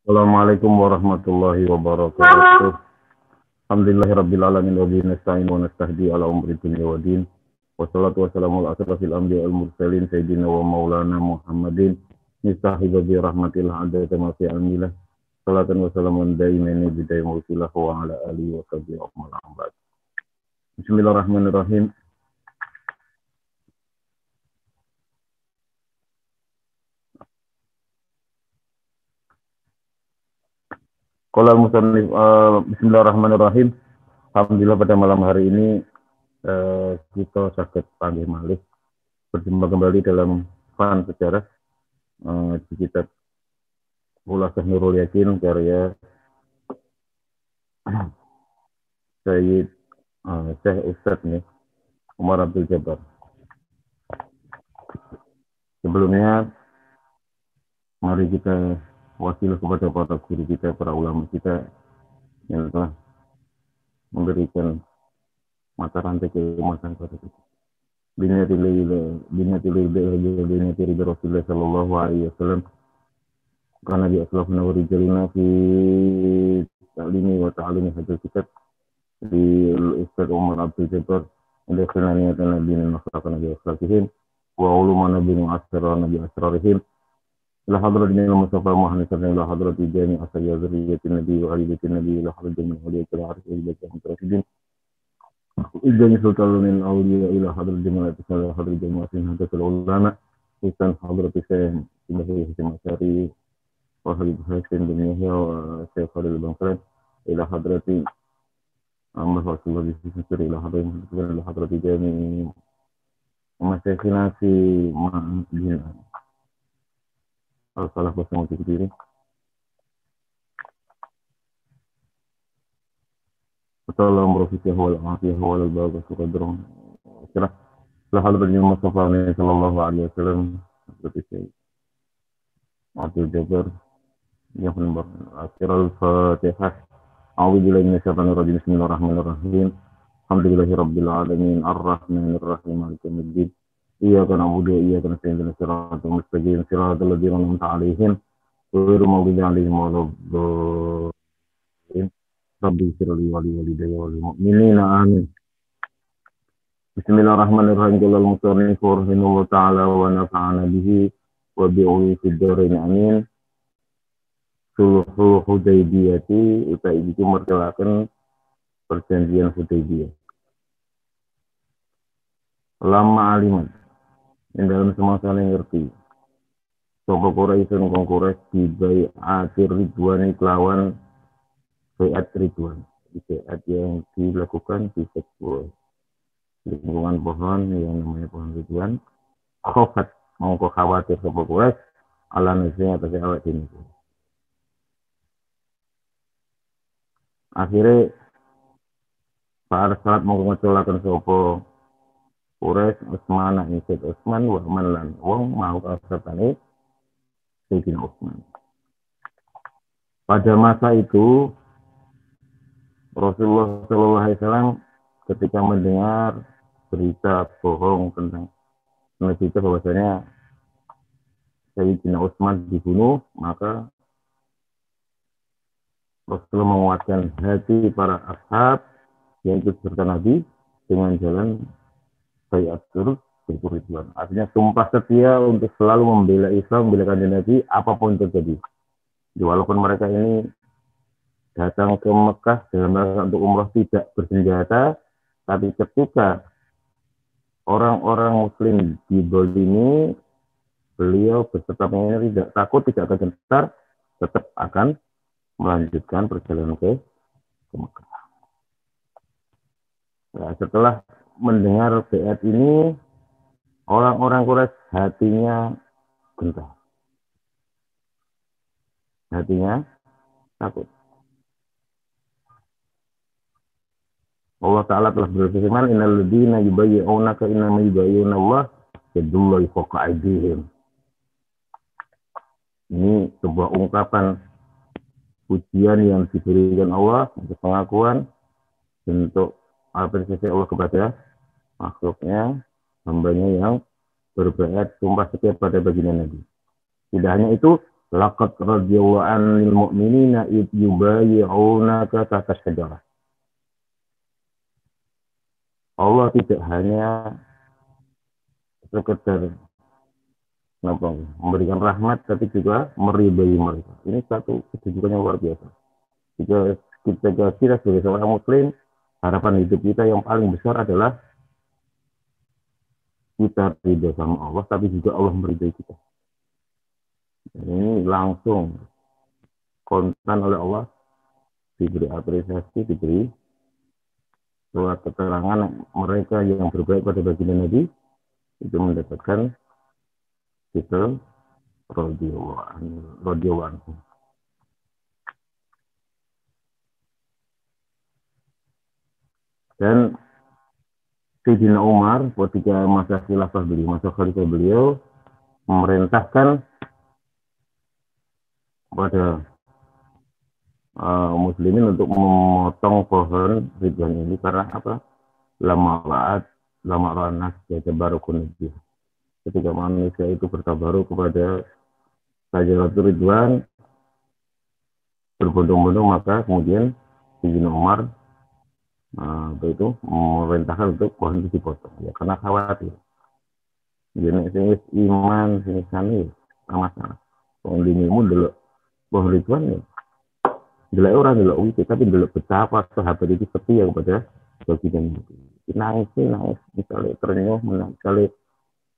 Assalamualaikum warahmatullahi wabarakatuh. Alhamdulillahirabbil alamin wa bihi nasta'in wa nastahdi ala umri dunya wa din. Wassalatu wassalamu ala asrofil anbiya wal mursalin sayyidina wa maulana Muhammadin mistahiba bi rahmatillah adada ma fi almilah. Salatan wa salamun daimaini bidai mausilah wa ala alihi wa sahbihi wa man. Bismillahirrahmanirrahim. Qala al-musannif bismillahirrahmanirrahim. Alhamdulillah pada malam hari ini kita sakit panggil malih berjumpa kembali dalam fan sejarah di kitab Ulasah Nurul Yakin karya Syekh Ustadz nih Umar Abdul Jabbar. Sebelumnya mari kita wasilah kepada para guru kita, para ulama kita yang telah memberikan mata rantai keumatan kepada kita. Binati Rasulullah sallallahu alaihi wasallam karena di aslafna wa rijalina fi ta'limi wa ta'alimi hadal kitab di Ustaz Umar Abdul Jabbar inda khilaniatan nabiyina masyarakat nabi akhlaqihim wa ulumana binu asrar nabi asrarihim ila hadrat min al-mustafa Muhammad sallallahu ila hadrat jami asya zuriyatin nabi wa aliyatin nabi ila hadrat min awliyatil arif ila mutrasidin ijani sultan min awliya ila hadrat jamaat ila hadrat jamaatin hadatul ulama isan hadrat sayyid Nabi Hasan Asyari wa Habib Hasan bin Yahya wa Syekh Khalil Bangsalan ila hadrati Amma Rasulullah bismillah ila hadrati jami masyayikhina fi ma'adina al-salah bersama diri Assalamualaikum warahmatullahi wabarakatuh. Kira la hadrat Mustafa sallallahu alaihi wasallam seperti saya Abdul Jabbar yang menembak akhir al-Fatihah. A'udzu billahi minasyaitonir rajim. Bismillahirrahmanirrahim. Alhamdulillahirabbil alamin arrahmanir rahim maliki yaumiddin. Iyyaka na'budu wa iyyaka nasta'in ihdinas siratal mustaqim siratal ladzina an'amta 'alaihim ghairil maghdubi 'alaihim waladdallin. Rabbi sirli wali walidayya wal mu'minina amin. Bismillahirrahmanirrahim. Qala al-musannif rahimahullah ta'ala wa nafa'ana bihi wa bi'uli fid dharain amin. Sulhul Hudaybiyati utai itu mertelakan perjanjian Hudaybiyah. Lama aliman yang dalam semua saling ngerti. Sopo Quraisy kong Quraisy dibai akhir Ridwan kelawan Bayat Ridwan. Bayat yang dilakukan di sebuah lingkungan pohon yang namanya pohon Ridwan. Khofat mongko khawatir sopo Quraisy ala nasinya atas awak ini. Akhirnya Pak Arsalat mau ngecolakan sopo Quraisy Utsman Sayyid Utsman wa man wong mau asatane Sayyidina Utsman. Pada masa itu Rasulullah sallallahu alaihi wasallam ketika mendengar berita bohong tentang berita bahwasanya Sayyidina Utsman dibunuh, maka Rasulullah menguatkan hati para ashab yang ikut serta Nabi dengan jalan bayat Ridwan. Artinya sumpah setia untuk selalu membela Islam, membela kanjeng Nabi apapun terjadi. Walaupun mereka ini datang ke Mekah dalam rangka untuk umrah tidak bersenjata, tapi ketika orang-orang Muslim dizalimi, beliau beserta pengikutnya tidak takut, tidak akan gentar, tetap akan melanjutkan perjalanan ke Mekah. Nah, setelah mendengar bayat ini, orang-orang Quraisy hatinya gentar. Hatinya takut. Allah Ta'ala telah berfirman, innal ladzina yubayyi'unaka innama yubayyi'una Allah yadullahi fawqa aydihim. Ini sebuah ungkapan pujian yang diberikan Allah untuk pengakuan bentuk apresiasi Allah kepada makhluknya, hambanya yang berbaiat sumpah setia pada baginda Nabi. Tidak hanya itu, Laqad radiyallahu 'anil mu'minina id yubayyi'unaka tahta syajarah. Allah tidak hanya sekedar memberikan rahmat, tapi juga meridai mereka. Ini satu kedudukan yang luar biasa. Kita sebagai seorang Muslim, harapan hidup kita yang paling besar adalah kita ridho sama Allah, tapi juga Allah meridai kita. Ini langsung kontan oleh Allah, diberi apresiasi, diberi surat keterangan mereka yang berbaik pada baginda Nabi itu mendapatkan titel radhiyallahu anhu. Dan Sayyidina Umar ketika masa khilafah beliau, masa khalifah beliau memerintahkan pada muslimin untuk memotong pohon ridwan ini karena apa? Lama ra'at nas yatabarukun nabi. Ketika manusia itu bertabaruk kepada Sajaratul Ridwan berbondong-bondong, maka kemudian Sayyidina Umar itu memerintahkan untuk pohon itu dipotong ya karena khawatir. Jadi sing iman sing sani sama-sama. Wong ilmu delok pohon Ridwan ya. Delok orang delok witi, tapi delok betapa sahabat itu setia kepada baginda Nabi. Nangis misalnya terenyuh, misalnya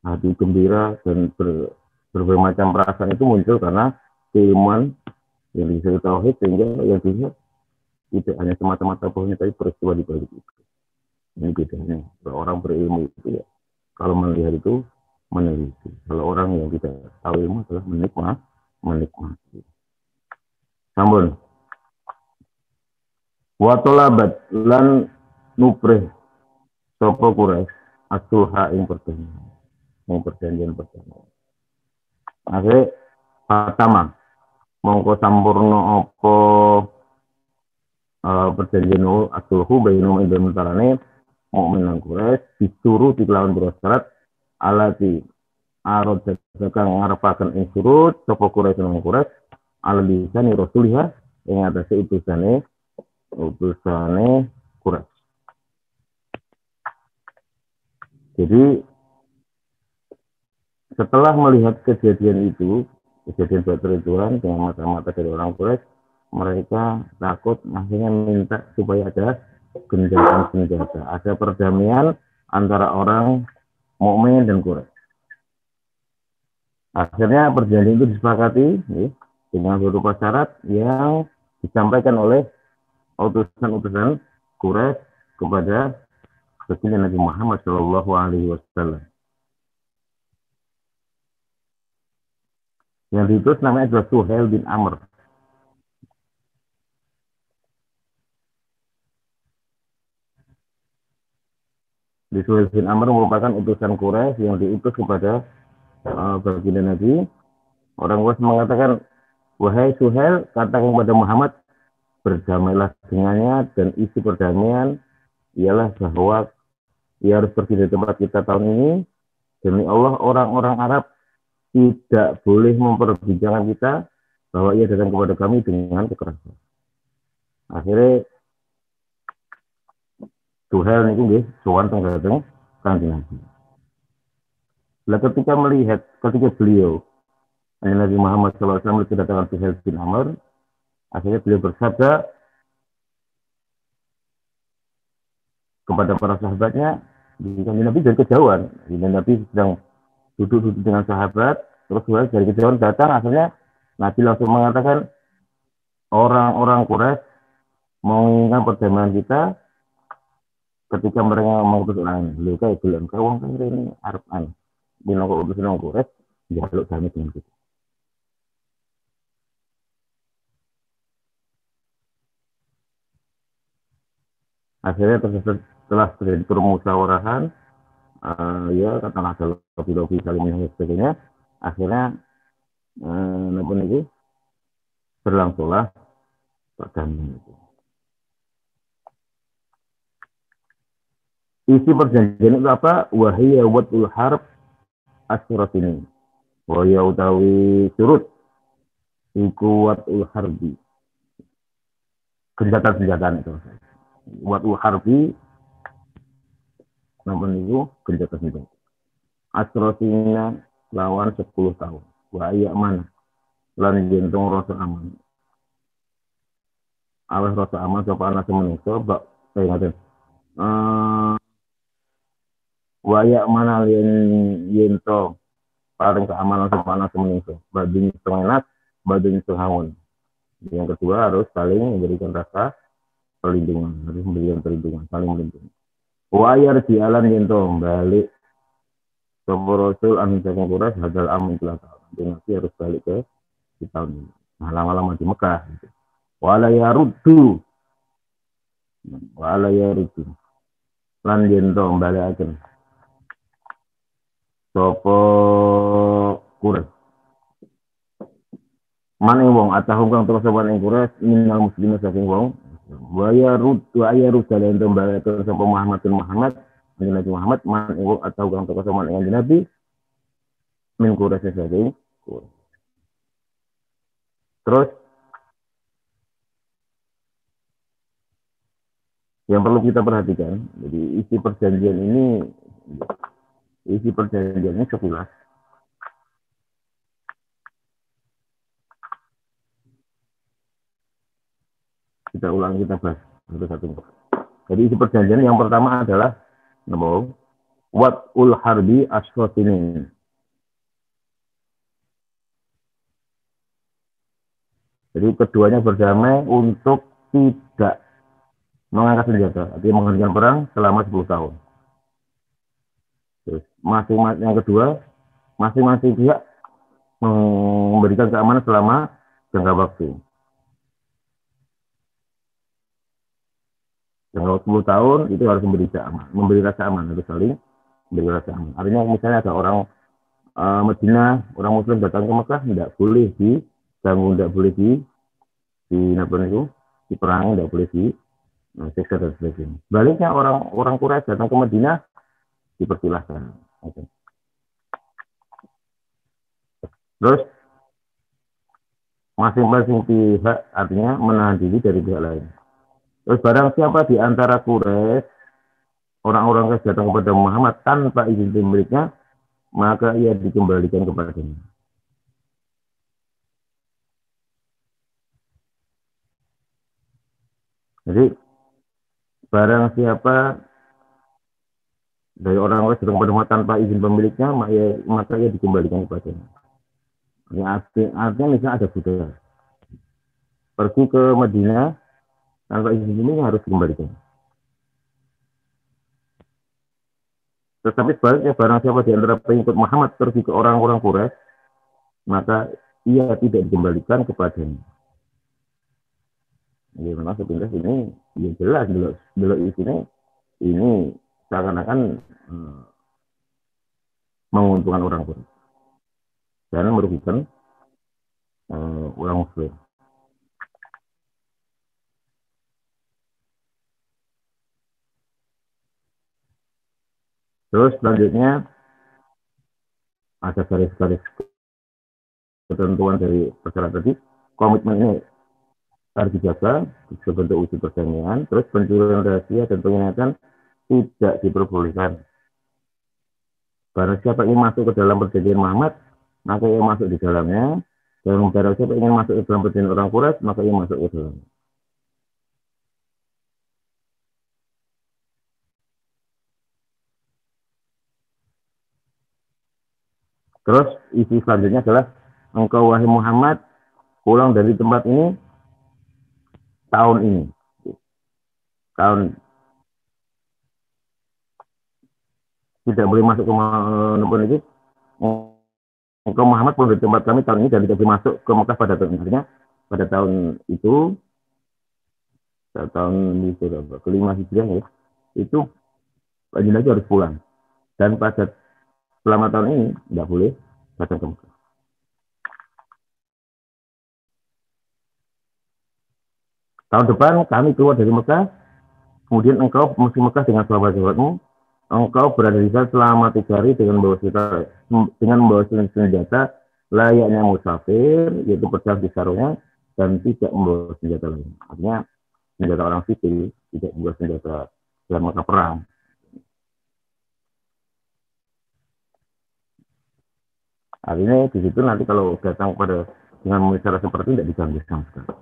hati gembira dan berbagai macam perasaan itu muncul karena keimanan yang disebut tauhid, sehingga yang dilihat tidak hanya semata-mata pohonnya, tapi peristiwa di balik itu. Ini bedanya. Kalau orang berilmu itu ya, kalau melihat itu meneliti. Kalau orang yang tidak tahu ilmu adalah menikmati. Sambun. Wa talabat lan nuprih sapa Quraisy asulha ing perjanjian. Akhirnya pertama mongko sampurna apa perjanjian asulhu bainum ing antarane mukmin lan Quraisy disuruh dilawan bersyarat alati arad kang ngarepaken ing surut sapa Quraisy lan Quraisy ala lisani Rasulillah ing atase utusane Quraisy. Jadi setelah melihat kejadian itu, kejadian Badar Ridwan dengan mata-mata dari orang Quraisy, mereka takut, akhirnya minta supaya ada gencatan senjata, ada perdamaian antara orang mukmin dan Quraisy. Akhirnya perjanjian itu disepakati dengan beberapa syarat yang disampaikan oleh utusan-utusan Quraisy kepada baginda Nabi Muhammad Shallallahu Alaihi Wasallam. Yang diutus namanya adalah Suhail bin Amr. Di Suhail bin Amr merupakan utusan Quraisy yang diutus kepada baginda Nabi. Orang Quraisy mengatakan, wahai Suhail, katakan kepada Muhammad, berdamailah dengannya, dan isi perdamaian ialah bahwa ia harus pergi dari tempat kita tahun ini. Demi Allah, orang-orang Arab tidak boleh memperbincangkan kita bahwa ia datang kepada kami dengan kekerasan. Akhirnya Suhail niku nggih sowan teng dhateng Kanjeng Nabi. Lah ketika beliau Nabi Muhammad SAW kedatangan Suhail bin Amr, akhirnya beliau bersabda kepada para sahabatnya, Nabi dari kejauhan. Nabi sedang duduk dengan sahabat, terus Suhail dari kejauhan datang, akhirnya Nabi langsung mengatakan, orang-orang Quraisy menginginkan perdamaian kita ketika mereka mengutus orang beliau kayak bilang, kau kan ini Arab binoko utusan orang Quraisy, jaluk damai dengan kita. Akhirnya setelah terjadi permusyawarahan, ya katakanlah ada lobby saling dan sebagainya, akhirnya apa itu berlangsunglah perdamaian itu. Isi perjanjian itu apa? Wahiyya watul harb asyurat ini. Wahiyya utawi surut iku watul harbi. Genjatan-genjatan itu. Watul harbi, namun itu genjatan-genjatan. Asrosina lawan 10 tahun. Wa iya mana? Lan jentung rasa aman. Aweh rasa aman sapa ana semenungso bak ngaten. Wa iya mana yen to paling keamanan sapa ana semenungso. Badung setengah badung setengah. Yang kedua harus saling memberikan rasa perlindungan, harus memberikan perlindungan, saling melindungi. Wa iya jalan yen to balik sapa rasul anu saking Quraisy hadal amin kelaka. Nanti harus balik ke di tahun ini. Nah, lama-lama di Mekah. Gitu. Wala yaruddu. Lan yen to balekaken. Sapa Quraisy. Maning wong atahum kang terus sopan ing Quraisy minal muslimin saking wong. Wa yaruddu lan to balekaken sapa Muhammad Nabi Muhammad man ing wong atahum kang terus sopan ing Nabi min Quraisy saking Quraisy. Terus yang perlu kita perhatikan, jadi isi perjanjian ini sekilas. Kita ulang, kita bahas satu-satu. Jadi isi perjanjian yang pertama adalah Wat'ul harbi asrotinin. Jadi keduanya berdamai untuk tidak mengangkat senjata, artinya menghentikan perang selama 10 tahun. Terus yang kedua, masing-masing pihak memberikan keamanan selama jangka waktu. Jangka 10 tahun itu harus memberi rasa aman, harus saling memberi rasa aman. Artinya misalnya ada orang Madinah, orang Muslim datang ke Mekah, tidak boleh diganggu, tidak boleh diperangi, tidak boleh siksa dan sebagainya. Baliknya orang Quraisy datang ke Madinah dipersilahkan. Okay. Terus masing-masing pihak artinya menahan diri dari pihak lain. Terus barang siapa di antara Quraisy orang-orang Quraisy datang kepada Muhammad tanpa izin pemiliknya, maka ia dikembalikan kepadanya. Jadi barang siapa dari orang Quraisy datang kepada Muhammad tanpa izin pemiliknya, maka ia dikembalikan kepadanya. Artinya misalnya ada budak pergi ke Madinah tanpa izin pemiliknya, harus dikembalikan. Tetapi sebaliknya barang siapa di antara pengikut Muhammad pergi ke orang-orang Quraisy, maka ia tidak dikembalikan kepadanya. Jadi memang sepintas ini ya jelas belok isinya ini seakan-akan menguntungkan orang Quraisy dan merugikan orang Muslim. Terus selanjutnya ada garis-garis ketentuan dari persyaratan tadi. Komitmen ini harus dijaga sebentuk wujud perdamaian. Terus pencurian rahasia dan pengkhianatan tidak diperbolehkan. Barang siapa ingin masuk ke dalam perjanjian Muhammad, maka ia masuk di dalamnya. Dan barang siapa ingin masuk ke dalam perjanjian orang Quraisy, maka ia masuk ke dalamnya. Terus isi selanjutnya adalah engkau wahai Muhammad pulang dari tempat ini tahun ini. Tahun tidak boleh masuk ke tempat itu. Engkau Muhammad pulang dari tempat kami tahun ini dan tidak boleh masuk ke Mekah pada tahun ini. Artinya pada tahun itu, pada tahun kelima Hijriah ya, itu Nabi harus pulang. Dan pada selama tahun ini tidak boleh datang ke Mekah. Tahun depan kami keluar dari Mekah, kemudian engkau mesti Mekah dengan sahabat-sahabatmu, engkau berada di sana selama 3 hari dengan membawa senjata layaknya musafir, yaitu pedang di sarungnya dan tidak membawa senjata lain. Artinya senjata orang sipil tidak membawa senjata dalam masa perang. Artinya di situ nanti kalau datang pada dengan cara seperti tidak diganggu sama sekali.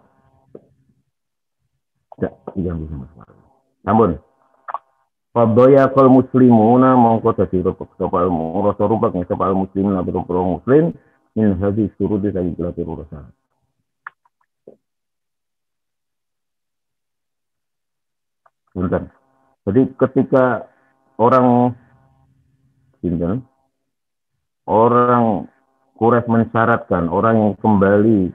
Tidak diganggu sama sekali. Namun Fadaya kal muslimuna mongko dadi sapa rasa rupak sapa muslimin nabi muslim min hadis surut dari gelar urusan. Bentar. Jadi ketika orang orang Quraisy mensyaratkan orang yang kembali,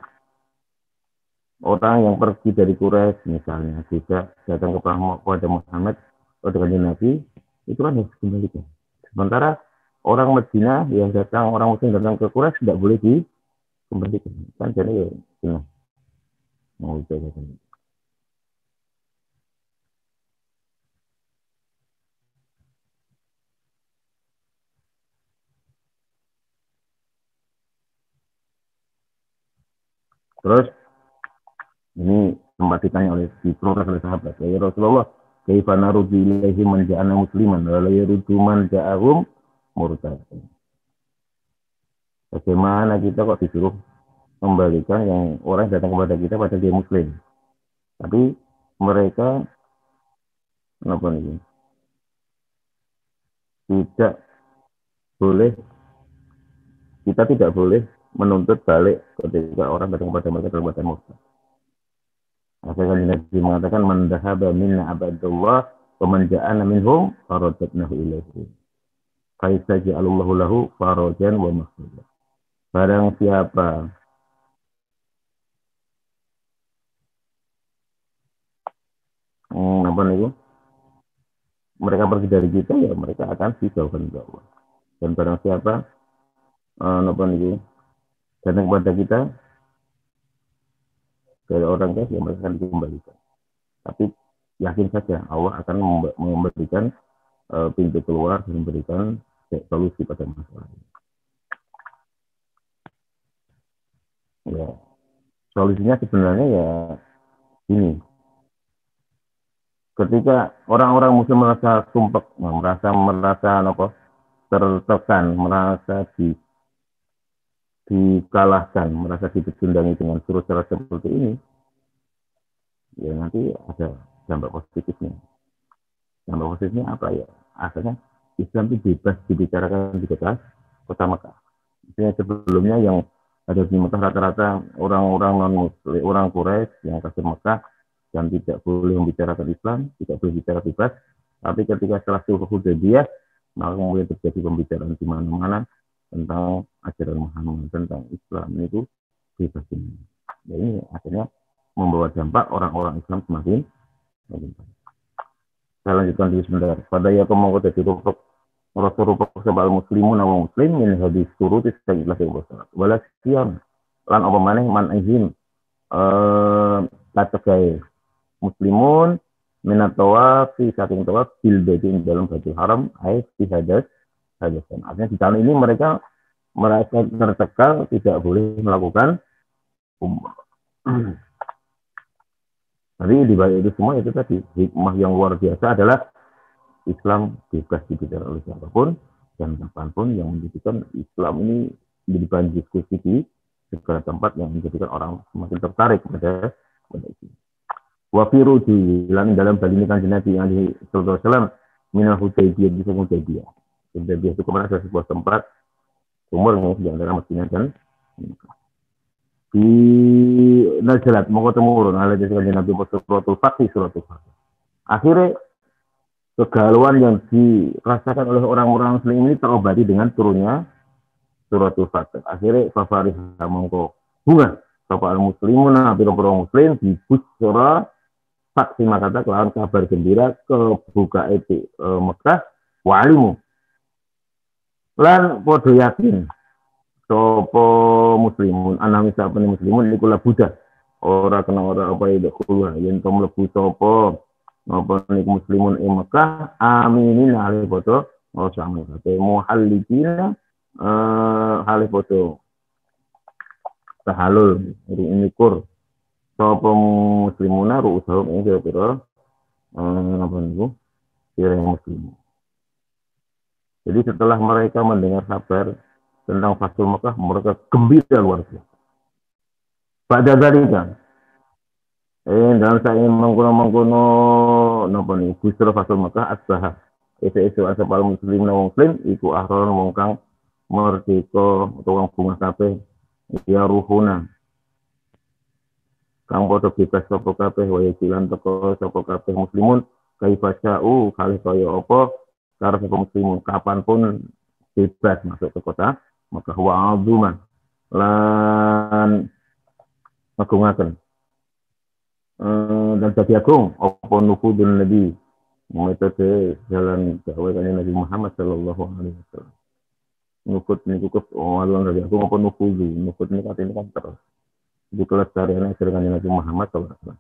orang yang pergi dari Quraisy misalnya tidak datang kepada Muhammad atau dengan Nabi, itu kan harus dikembalikan. Sementara orang Madinah yang datang, orang Muslim datang ke Quraisy tidak boleh dikembalikan. Kan jadi ya, mau jaga. Terus ini sempat ditanya oleh sahabat, ya Rasulullah, kaifa naruddu ilaihi man ja'ana musliman wa la yaruddu man ja'ahum murtadan. Bagaimana kita kok disuruh kembalikan yang orang datang kepada kita pada dia muslim, tapi mereka apa nih? Tidak boleh, kita tidak boleh menuntut balik ketika orang datang kepada mereka dalam keadaan murtad. Akhirnya Nabi mengatakan man dhahaba minna abadullah wa man ja'ana minhum faradnahu ilaihi. Faisa ja'alallahu lahu farajan wa makhraja. Barang siapa apa nih? Mereka pergi dari kita, ya mereka akan dijauhkan oleh Allah. Dan barang siapa apa nih? Datang kepada kita dari orang kafir, yang mereka akan dikembalikan. Tapi yakin saja Allah akan memberikan pintu keluar dan memberikan solusi pada masalah ini. Ya, solusinya sebenarnya ya ini. Ketika orang-orang muslim merasa sumpek, merasa apa, tertekan, merasa dikalahkan, merasa dipecundangi dengan suruh-suruh seperti ini, ya nanti ada dampak positifnya. Dampak positifnya apa ya? Akhirnya Islam itu bebas dibicarakan di kota Mekah. Misalnya sebelumnya yang ada di Mekah rata-rata orang-orang non-muslim, orang Quraisy yang kafir Mekah dan tidak boleh membicarakan Islam, tidak boleh bicara bebas. Tapi ketika setelah sulh Hudaybiyah, maka kemudian terjadi pembicaraan di mana-mana tentang ajaran Muhammad, tentang Islam itu bebas ini. Ya, ini akhirnya membawa dampak orang-orang Islam semakin baik. Saya lanjutkan dulu sebentar. Pada ya kemau jadi rupuk Rasulullah sebal muslimun awal muslim min hadis turut istilah bahasa. Walas siam lan apa maneh man izin kategori muslimun minat tawaf saking tawaf bil baiti dalam Baitul Haram ai fi hadasan. Artinya di tahun ini mereka merasa tertekan tidak boleh melakukan umrah. Jadi di balik itu semua itu tadi hikmah yang luar biasa adalah Islam bebas dibicara oleh siapapun dan kapanpun, yang menjadikan Islam ini menjadi bahan diskusi di segala tempat, yang menjadikan orang semakin tertarik pada itu. Wafiru di dalam bali Kanjeng Nabi alaihi wasallam minal Hudaybiyah di Hudaybiyah. Hudaybiyah itu kemarin ada sebuah tempat umur di antara Madinah dan di Najalat mau temurun ala Kanjeng Nabi suratul Fatih. Akhirnya kegalauan yang dirasakan oleh orang-orang muslim ini terobati dengan turunnya suratul Fatih. Akhirnya Fafarih mongko bunga sapa al-muslimun pira-pira muslim di busra Faksi makata kelawan kabar gembira kebuka itu Mekah walimu lan podo yakin sopo muslimun anami sapane muslimun iku la buddha ora kena ora apa itu kulo yen to mlebu sopo napa niku muslimun ing Mekah aminin alih foto ora sama kate muhallikina alih foto tahalul nyukur sapa muslimuna ru'usahum ing kira-kira apa niku yang muslim. Jadi setelah mereka mendengar kabar tentang Fathul Makkah, mereka gembira luar biasa. Pada dalika dalam saya mengkono napa niku busra Fathul Makkah asbah. Isu asal muslim wong muslim iku ahron wong kang merdeka utawa wong bunga kabeh ya ruhuna kang padha bebas sapa kabeh waya jilan teko sapa kabeh muslimun kaifa sya'u kalih kaya apa karo sapa muslimun kapanpun bebas masuk ke kota maka wa azuman lan ngagungaken dan dadi agung apa nufudun nabi metode jalan dakwah Nabi Muhammad sallallahu alaihi wasallam. Nufud niku alang dari agung apa nufudu. Nufud niku artinya kan terus. Di kelestarian ajaran Nabi Muhammad sallallahu alaihi wasallam.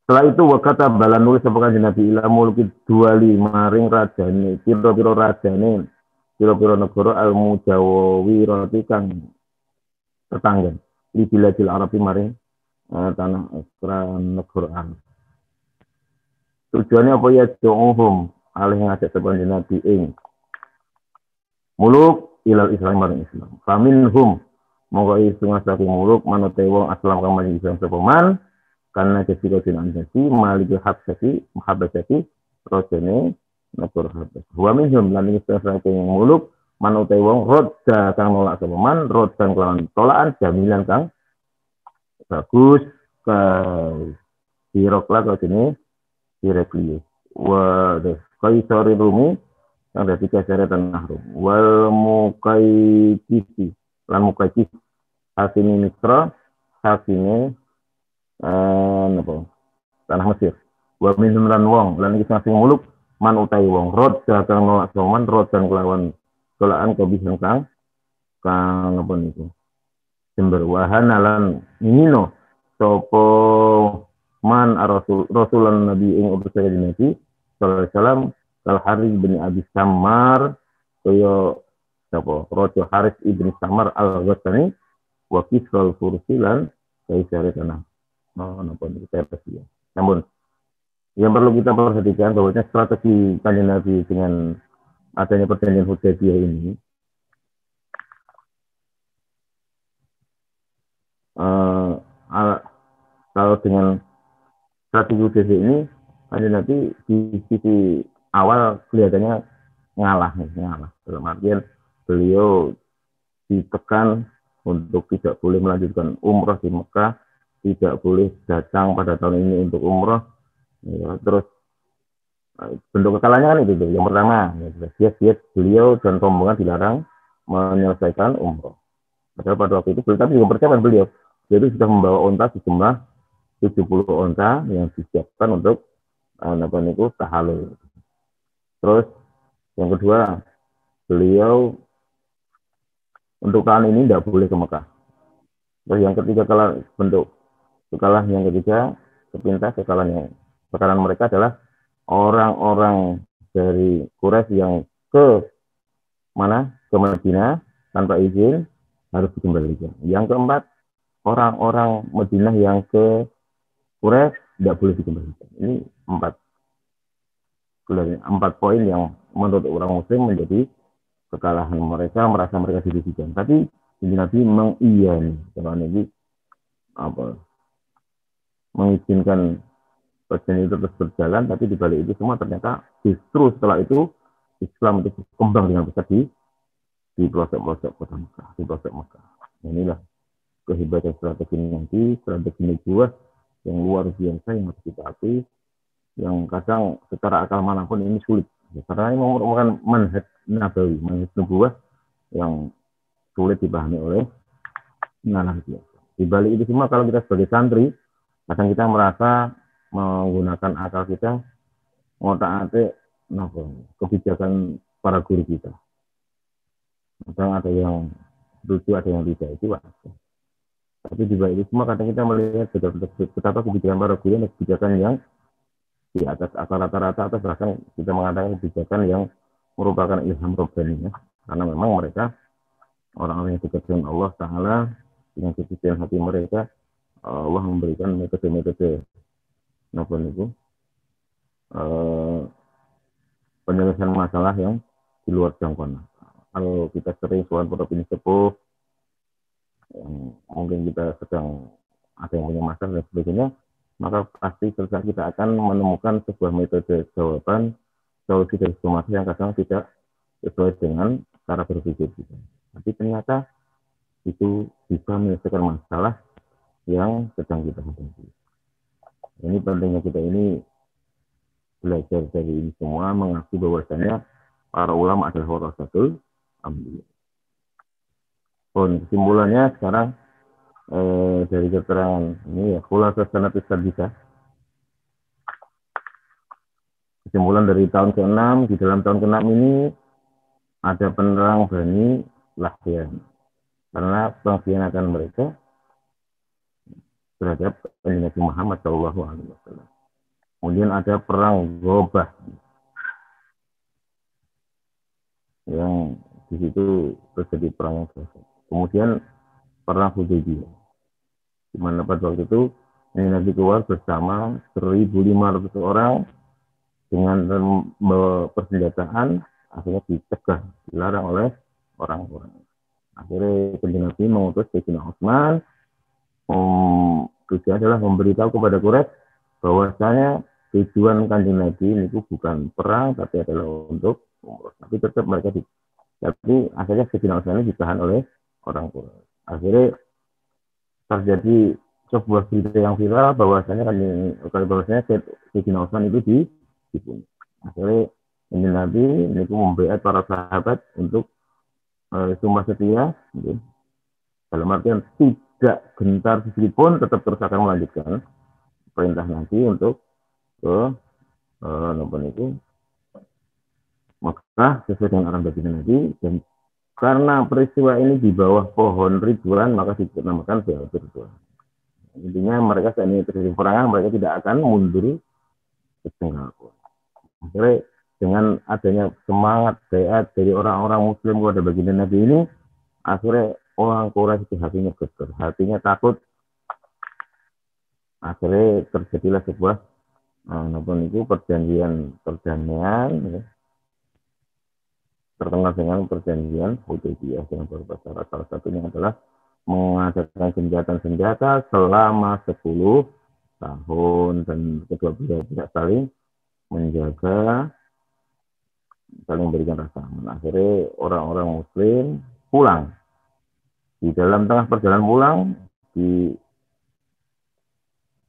Setelah itu wakata balan nulis sapa Nabi ila mulki duali maring rajane pira-pira rajane pira-pira negara al mujawirati kang tetangga di biladil Arabi maring tanah negara Arab. Tujuannya apa ya do'uhum alih ngajak sapa Nabi ing muluk ilal Islam maring Islam. Faminhum monggo isung saking muluk manut wong aslam kang maring Islam sapa man karena kesira din anjasi malik habsati muhabbati rojene negara habas. Wa minhum lan isung saking muluk manut wong rodda kang nolak sapa man roddan kelawan tolakan jamilan kang bagus ke sirokla kene Heraklius wa Kaisar Rumi yang ada tiga syariatan Nahrum wal Muqaitisi lan Muqaitis hakimi Misra hakimi tanah Mesir wa minhum lan wong lan iki sing muluk man utai wong rod kang nolak soman rod dan kelawan kelaan kebisan kang apa niku jember wahana lan ngino sapa man Rasulullah Nabi ing utus kanjeng Nabi sallallahu alaihi wasallam kal Haris bin Abi Sammar kaya sapa Raja Haris ibn Sammar al-Ghassani wa Kisral Fursilan kaisar tanah napa niku Persia. Namun yang perlu kita perhatikan bahwa strategi kanjeng Nabi dengan adanya perjanjian Hudaybiyah ini kalau dengan strategi Hudaybiyah ini kanjeng Nabi di sisi awal kelihatannya ngalah dalam artian beliau ditekan untuk tidak boleh melanjutkan umrah di Mekah, tidak boleh datang pada tahun ini untuk umrah ya, terus bentuk kekalahannya kan itu tuh. Yang pertama ya, beliau dan rombongan dilarang menyelesaikan umrah padahal pada waktu itu tapi juga percaya beliau jadi sudah membawa onta sejumlah 70 onta yang disiapkan untuk tahalul. Terus yang kedua, beliau untuk tahun ini tidak boleh ke Mekah. Terus yang ketiga kekalahan yang ketiga sepintas kekalahan mereka adalah orang-orang dari Quraisy yang ke Madinah tanpa izin harus dikembalikan. Yang keempat, orang-orang Madinah yang ke Quraisy tidak boleh dikembalikan. Ini 4 poin yang menurut orang Muslim menjadi kekalahan mereka, merasa mereka dirugikan. Tapi Nabi mengiyani, karena ini mengizinkan perjanjian itu terus berjalan. Tapi di balik itu semua ternyata justru setelah itu Islam itu berkembang dengan besar di pelosok-pelosok kota Mekah, di pelosok Mekah. Inilah kehebatan strategi Nabi, strategi nubuwah yang luar biasa yang harus kita akui, yang kadang secara akal manapun ini sulit. Karena ini merupakan manhaj nabawi, manhaj nubuwah yang sulit dipahami oleh anak biasa. Di balik itu semua kalau kita sebagai santri, kadang kita merasa menggunakan akal kita, ngotak-atik kebijakan para guru kita. Kadang ada yang lucu, ada yang tidak, itu wajar. Tapi di balik itu semua kadang kita melihat betapa kebijakan para guru dan kebijakan yang di atas akal rata-rata atau bahkan kita mengatakan kebijakan yang merupakan ilham robbani ya. Karena memang mereka orang-orang yang dekat dengan Allah Ta'ala dengan kesucian hati mereka, Allah memberikan metode-metode penyelesaian masalah yang di luar jangkauan. Kalau kita sering soal provinsi sepuh, yang mungkin kita sedang ada yang punya masalah dan sebagainya, maka pasti kita akan menemukan sebuah metode jawaban solusi dari sebuah masalah yang kadang tidak sesuai dengan cara berpikir kita. Tapi ternyata itu bisa menyelesaikan masalah yang sedang kita hadapi. Ini pentingnya kita ini belajar dari ini semua, mengaku bahwasanya para ulama adalah warasatul anbiya. Kesimpulannya sekarang dari keterangan ini ya, khulasatus sanatis sadisah. Kesimpulan dari tahun ke-6, di dalam tahun ke-6 ini ada penerang Bani Lahyan. Karena pengkhianatan mereka terhadap Nabi Muhammad SAW. Kemudian ada perang Gobah yang di situ terjadi perang yang besar. Kemudian perang Hudaybiyah, di mana pada waktu itu Nabi keluar bersama 1.500 orang dengan persenjataan, akhirnya dicegah, dilarang oleh orang-orang. Akhirnya Nabi mengutus Sayyidina Utsman, tujuan adalah memberitahu kepada Quraisy bahwasanya tujuan Kanjeng Nabi itu bukan perang, tapi adalah untuk umroh. Tapi tetap mereka tapi akhirnya Sayyidina Utsman ditahan oleh orang Quraisy. Akhirnya terjadi sebuah berita yang viral bahwasanya Sayyidina Utsman itu dibunuh. Akhirnya Nabi itu membaiat para sahabat untuk sumpah setia, gitu. Dalam artian tidak gentar sedikit pun, tetap terus akan melanjutkan perintah Nabi untuk ke Mekah sesuai dengan arahan baginda Nabi. Dan karena peristiwa ini di bawah pohon Ridwan, maka dinamakan Baiatur Ridwan. Intinya mereka saat ini terjadi peperangan, mereka tidak akan mundur setengah pun. Akhirnya dengan adanya semangat baiat dari orang-orang Muslim kepada baginda Nabi ini, akhirnya orang Quraisy itu hatinya getar, hatinya takut. Akhirnya terjadilah sebuah perjanjian perdamaian, ya, terkenal dengan perjanjian Hudaybiyah dengan beberapa syarat. Salah satunya adalah mengadakan senjata selama 10 tahun dan kedua belah pihak saling menjaga, saling memberikan rasa aman. Akhirnya orang-orang Muslim pulang. Di dalam tengah perjalanan pulang, di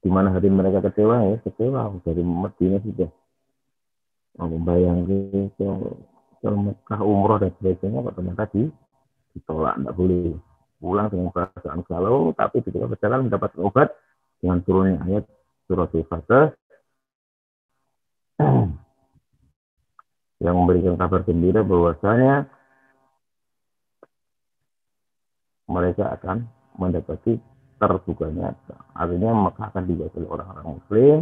mana hati mereka kecewa, ya kecewa dari Madinah sudah membayangkan ke Mekah umroh dan sebagainya, kok ternyata ditolak, tidak boleh pulang dengan perasaan galau. Tapi ketika berjalan mendapat obat dengan turunnya ayat surat Al-Fatihah yang memberikan kabar gembira bahwasanya mereka akan mendapati terbukanya. Artinya Mekah akan dikuasai orang-orang Muslim,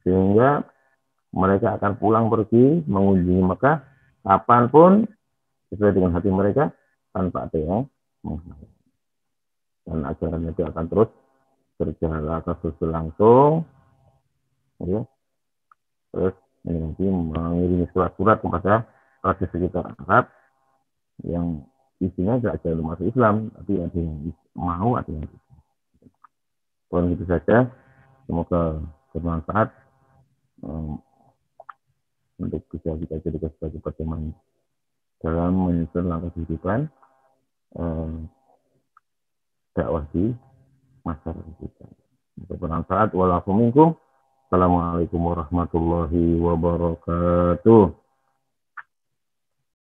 sehingga mereka akan pulang pergi mengunjungi Mekah kapanpun sesuai dengan hati mereka tanpa ada yang menghalangi. Dan ajaran itu akan terus berjalan langsung, ya. Terus nanti mengirimi surat-surat kepada raja sekitar Arab yang isinya tidak ada yang masuk Islam, tapi ada yang mau, ada yang tidak. Pokoknya itu saja. Semoga bermanfaat untuk bisa kita jadikan sebagai pedoman dalam menyusun langkah kehidupan dakwah di masyarakat kita. Untuk bermanfaat. Walaupun minkum. Assalamualaikum warahmatullahi wabarakatuh.